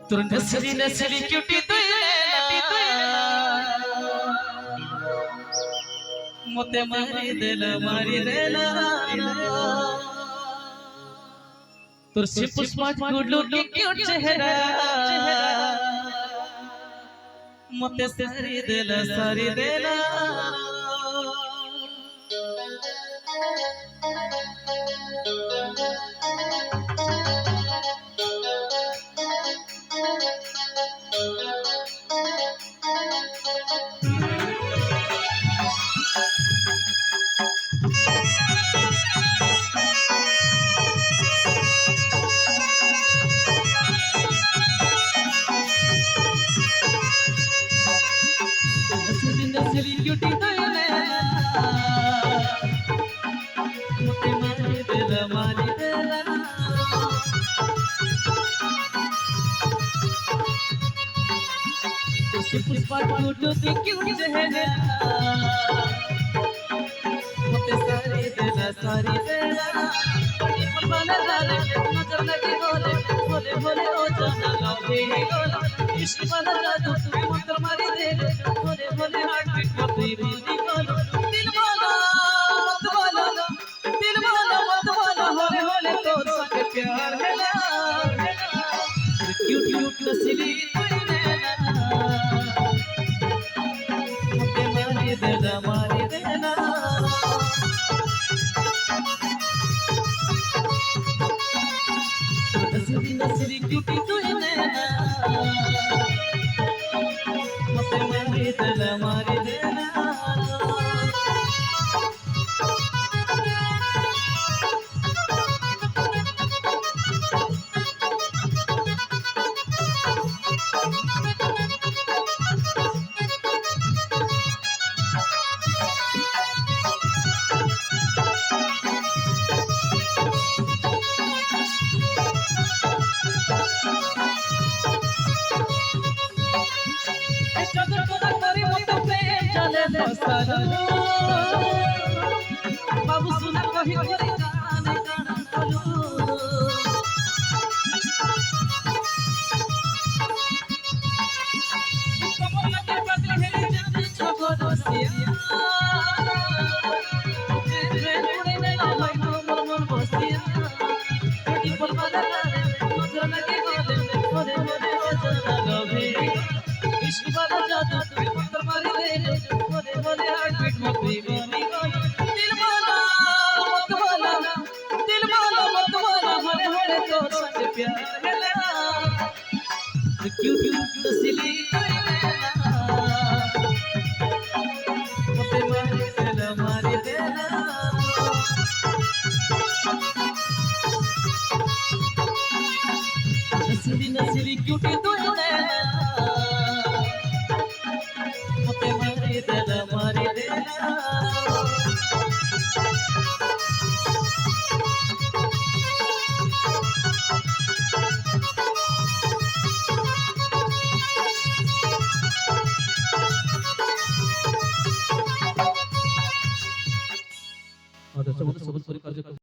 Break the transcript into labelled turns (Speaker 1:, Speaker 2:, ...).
Speaker 1: তোর নসরি নসরি কিউটি তুই মতে মারি দেলা তোর সে পুষ্পাট গুডলু কি কিউট চেহারা মতে সারি দেলা नसरी क्यूटी तो मुते मारी देला पुष्पा टूटो की क्यूट चेहरा मुते सारी देला बड़ी फुलवाना डाले नजर लगे बोले बोले ओ जाना लगे गोला इश्क वाला जादू तू मंत्र मारी दे बोले बोले हार्ट बीट मत बोली गोला दिल वाला मत वाला होले होले तो संग प्यार है ना क्यूट क्यूट नसली तू नैना मुते मारी देना नसरी क्यूटी तू नैना मुते मारी देना बाबू सुना कही करे गाने गाना बोलू कमर लगे पगले हेले जाने छगो रसिया रे उड़े नहीं भाई मोर बसिया छोटी पलवाला नजर लगे गोले ओ जाना गभे इश्क वाला जादू तू मंत्र मारी दे बोले हार्ट बीट मत बोली गोला दिल वाला मत वाला होले होले तो संग प्यार है ना क्यूट क्यूट नसली कोई नैना मुते मारी देना नसली क्यूटी तू नैना मुते मारी देना